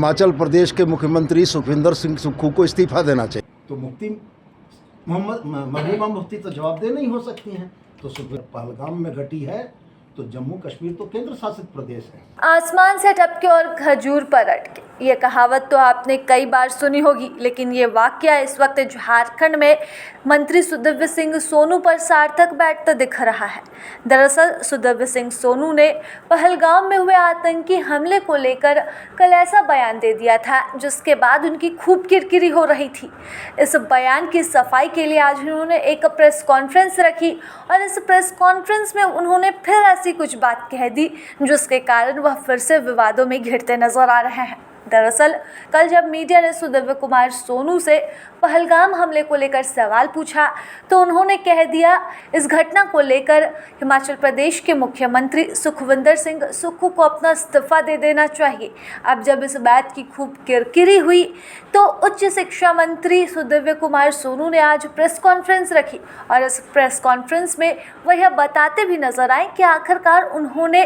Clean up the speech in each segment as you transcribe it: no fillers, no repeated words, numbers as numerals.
हिमाचल प्रदेश के मुख्यमंत्री सुखविंदर सिंह सुक्खू को इस्तीफा देना चाहिए। तो महबूबा मुफ्ती तो जवाबदेह नहीं हो सकती हैं। तो पहलगाम में घटी है तो जम्मू कश्मीर तो केंद्र शासित प्रदेश है। आसमान से टपके और खजूर पर अटके, ये कहावत तो आपने कई बार सुनी होगी, लेकिन ये वाकया इस वक्त झारखंड में मंत्री सुदिव्य सिंह सोनू पर सार्थक बैठता दिख रहा है। दरअसल सुदिव्य सिंह सोनू ने पहलगाम में हुए आतंकी हमले को लेकर कल ऐसा बयान दे दिया था जिसके बाद उनकी खूब किरकिरी हो रही थी। इस बयान की सफाई के लिए आज उन्होंने एक प्रेस कॉन्फ्रेंस रखी और इस प्रेस कॉन्फ्रेंस में उन्होंने फिर ऐसी कुछ बात कह दी जिसके कारण वह फिर से विवादों में घिरते नजर आ रहे हैं। दरअसल कल जब मीडिया ने सुदिव्य कुमार सोनू से पहलगाम हमले को लेकर सवाल पूछा तो उन्होंने कह दिया इस घटना को लेकर हिमाचल प्रदेश के मुख्यमंत्री सुखविंदर सिंह सुक्खू को अपना इस्तीफा दे देना चाहिए। अब जब इस बात की खूब किरकिरी हुई तो उच्च शिक्षा मंत्री सुदिव्य कुमार सोनू ने आज प्रेस कॉन्फ्रेंस रखी और इस प्रेस कॉन्फ्रेंस में वह यह बताते भी नजर आए कि आखिरकार उन्होंने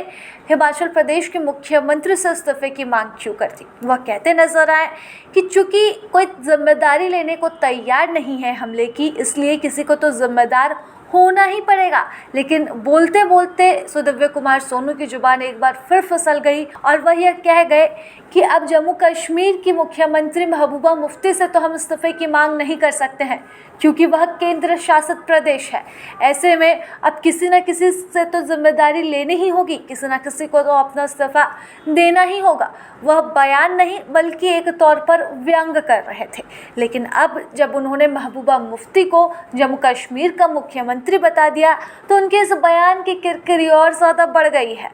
हिमाचल प्रदेश के मुख्यमंत्री से इस्तीफे की मांग क्यों कर दी। वह कहते नजर आए कि चूंकि कोई जिम्मेदारी लेने को तैयार नहीं है हमले की, इसलिए किसी को तो जिम्मेदार होना ही पड़ेगा। लेकिन बोलते बोलते सुदिव्य कुमार सोनू की जुबान एक बार फिर फिसल गई और वह यह कह गए कि अब जम्मू कश्मीर की मुख्यमंत्री महबूबा मुफ्ती से तो हम इस्तीफे की मांग नहीं कर सकते हैं क्योंकि वह केंद्र शासित प्रदेश है। ऐसे में अब किसी न किसी से तो जिम्मेदारी लेनी ही होगी, किसी न किसी को तो अपना इस्तीफा देना ही होगा। वह बयान नहीं बल्कि एक तौर पर व्यंग कर रहे थे। लेकिन अब जब उन्होंने महबूबा मुफ्ती को जम्मू कश्मीर का मुख्यमंत्री बता दिया तो उनके इस बयान की किरकिरी और ज़्यादा बढ़ गई है।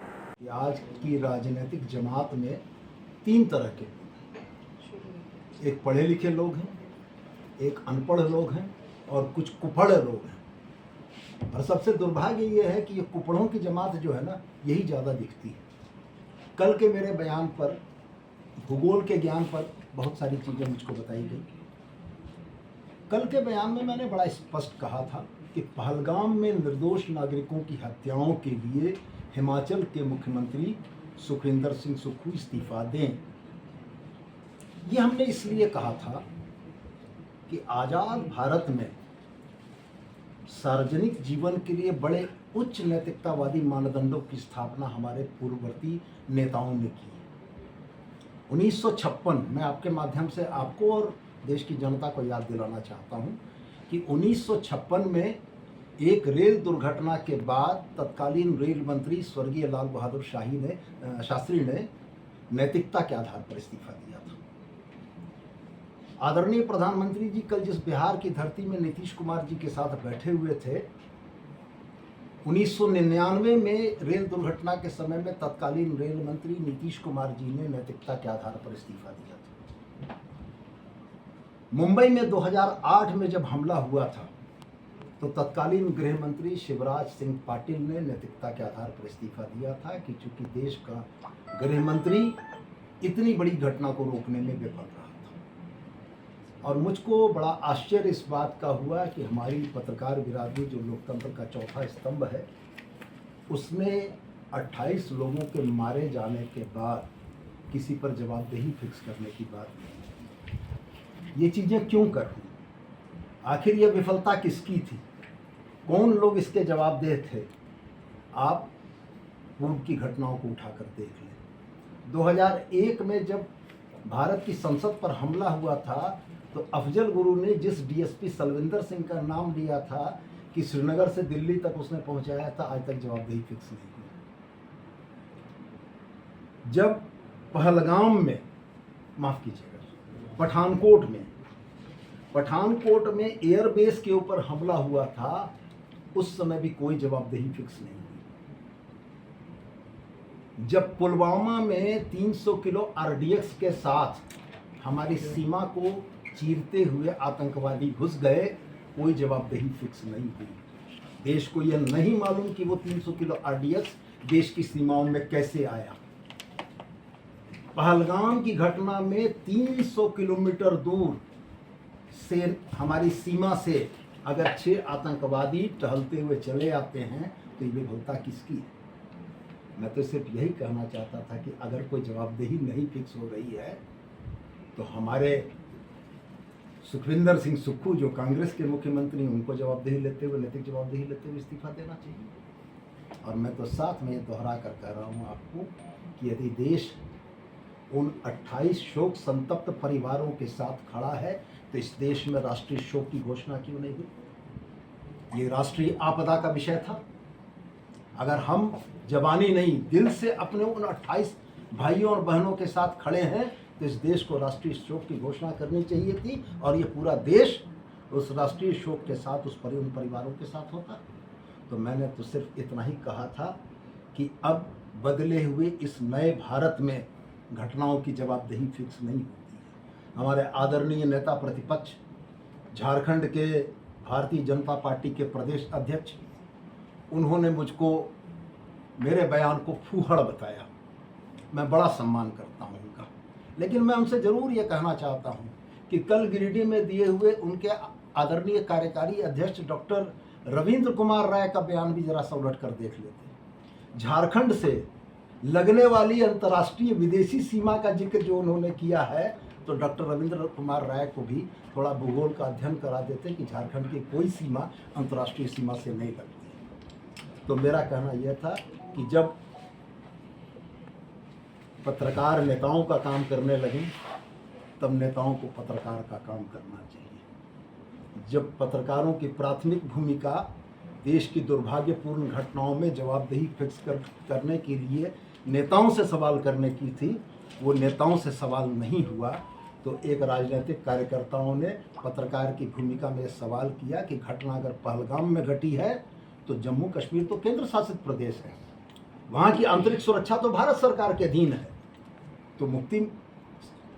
आज की राजनीतिक जमात में तीन तरह के लोग हैं। एक पढ़े लिखे लोग हैं, एक अनपढ़ लोग हैं और कुछ कुपड़ लोग हैं। और सबसे दुर्भाग्य ये है कि ये कुपड़ों की जमात जो है ना, यही ज़्यादा दिखती है। कल के मेरे बयान पर, भूगोल के ज्ञान पर बहुत सारी चीज़ें मुझको बताई गई। कल के बयान में मैंने बड़ा स्पष्ट कहा था कि पहलगाम में निर्दोष नागरिकों की हत्याओं के लिए हिमाचल के मुख्यमंत्री सुखविंदर सिंह सुक्खू इस्तीफा दें। ये हमने इसलिए कहा था कि आज़ाद भारत में सार्वजनिक जीवन के लिए बड़े उच्च नैतिकतावादी मानदंडों की स्थापना हमारे पूर्ववर्ती नेताओं ने की। 1956, मैं आपके माध्यम से आपको और देश की जनता को याद दिलाना चाहता हूं कि 1956 में एक रेल दुर्घटना के बाद तत्कालीन रेल मंत्री स्वर्गीय लाल बहादुर शास्त्री ने नैतिकता के आधार पर इस्तीफा दिया था। आदरणीय प्रधानमंत्री जी कल जिस बिहार की धरती में नीतीश कुमार जी के साथ बैठे हुए थे, 1999 में रेल दुर्घटना के समय में तत्कालीन रेल मंत्री नीतीश कुमार जी ने नैतिकता के आधार पर इस्तीफा दिया था। मुंबई में 2008 में जब हमला हुआ था तो तत्कालीन गृह मंत्री शिवराज सिंह पाटिल ने नैतिकता के आधार पर इस्तीफा दिया था कि चूंकि देश का गृह मंत्री इतनी बड़ी घटना को रोकने में विफल रहा था। और मुझको बड़ा आश्चर्य इस बात का हुआ कि हमारी पत्रकार बिरादरी जो लोकतंत्र का चौथा स्तंभ है, उसमें 28 लोगों के मारे जाने के बाद किसी पर जवाबदेही फिक्स करने की बात नहीं। ये चीज़ें क्यों कर रही? आखिर ये विफलता किसकी थी? कौन लोग इसके जवाबदेह थे? आप पूर्व की घटनाओं को उठाकर देख लें। 2001 में जब भारत की संसद पर हमला हुआ था तो अफजल गुरु ने जिस डीएसपी सलविंदर सिंह का नाम लिया था कि श्रीनगर से दिल्ली तक उसने पहुंचाया था, आज तक जवाबदेही फिक्स नहीं हुई। जब पहलगाम में, माफ कीजिएगा, पठानकोट में एयरबेस के ऊपर हमला हुआ था, उस समय भी कोई जवाबदेही फिक्स नहीं हुई। जब पुलवामा में 300 किलो आरडीएक्स के साथ हमारी सीमा को चीरते हुए आतंकवादी घुस गए, कोई जवाबदेही फिक्स नहीं हुई। देश को यह नहीं मालूम कि वो 300 किलो आरडीएक्स देश की सीमाओं में कैसे आया। पहलगाम की घटना में 300 किलोमीटर दूर से हमारी सीमा से अगर 6 आतंकवादी टहलते हुए चले आते हैं तो ये विफलता किसकी है? मैं तो सिर्फ यही कहना चाहता था कि अगर कोई जवाबदेही नहीं फिक्स हो रही है तो हमारे सुखविंदर सिंह सुक्खू जो कांग्रेस के मुख्यमंत्री, उनको जवाबदेही लेते हुए, नैतिक जवाबदेही लेते हुए इस्तीफा देना चाहिए। और मैं तो साथ में ये दोहरा कर कह रहा हूँ आपको कि यदि देश उन 28 शोक संतप्त परिवारों के साथ खड़ा है तो इस देश में राष्ट्रीय शोक की घोषणा क्यों नहीं हुई? ये राष्ट्रीय आपदा का विषय था। अगर हम जबानी नहीं, दिल से अपने उन 28 भाइयों और बहनों के साथ खड़े हैं तो इस देश को राष्ट्रीय शोक की घोषणा करनी चाहिए थी, और ये पूरा देश उस राष्ट्रीय शोक के साथ उन परिवारों के साथ होता। तो मैंने तो सिर्फ इतना ही कहा था कि अब बदले हुए इस नए भारत में घटनाओं की जवाबदेही फिक्स नहीं होती है। हमारे आदरणीय नेता प्रतिपक्ष, झारखंड के भारतीय जनता पार्टी के प्रदेश अध्यक्ष, उन्होंने मुझको मेरे बयान को फूहड़ बताया। मैं बड़ा सम्मान करता हूं उनका, लेकिन मैं उनसे ज़रूर ये कहना चाहता हूं कि कल गिरिडीह में दिए हुए उनके आदरणीय कार्यकारी अध्यक्ष डॉक्टर रविंद्र कुमार राय का बयान भी ज़रा सा उलट कर देख लेते। झारखंड से लगने वाली अंतर्राष्ट्रीय विदेशी सीमा का जिक्र जो उन्होंने किया है, तो डॉक्टर रविंद्र कुमार राय को भी थोड़ा भूगोल का अध्ययन करा देते कि झारखंड की कोई सीमा अंतर्राष्ट्रीय सीमा से नहीं लगती। तो मेरा कहना यह था कि जब पत्रकार नेताओं का काम करने लगे तब नेताओं को पत्रकार का काम करना चाहिए। जब पत्रकारों की प्राथमिक भूमिका देश की दुर्भाग्यपूर्ण घटनाओं में जवाबदेही फिक्स करने के लिए नेताओं से सवाल करने की थी, वो नेताओं से सवाल नहीं हुआ, तो एक राजनीतिक कार्यकर्ताओं ने पत्रकार की भूमिका में सवाल किया कि घटना अगर पहलगाम में घटी है तो जम्मू कश्मीर तो केंद्र शासित प्रदेश है, वहाँ की आंतरिक सुरक्षा तो भारत सरकार के अधीन है, तो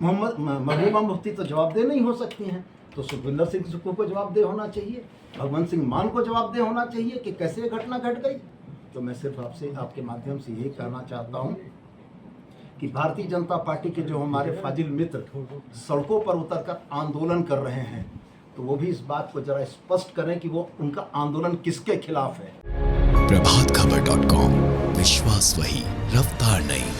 महबूबा मुफ्ती तो जवाबदेह नहीं हो सकती हैं। तो सुखविंदर सिंह सुक्खू को जवाबदेह होना चाहिए, भगवंत सिंह मान को जवाबदेह होना चाहिए कि कैसे ये घटना घट गई। तो मैं सिर्फ आपसे, आपके माध्यम से यही कहना चाहता हूँ कि भारतीय जनता पार्टी के जो हमारे फाजिल मित्र सड़कों पर उतरकर आंदोलन कर रहे हैं, तो वो भी इस बात को जरा स्पष्ट करें कि वो उनका आंदोलन किसके खिलाफ है। प्रभातखबर.com, विश्वास वही, रफ्तार नहीं।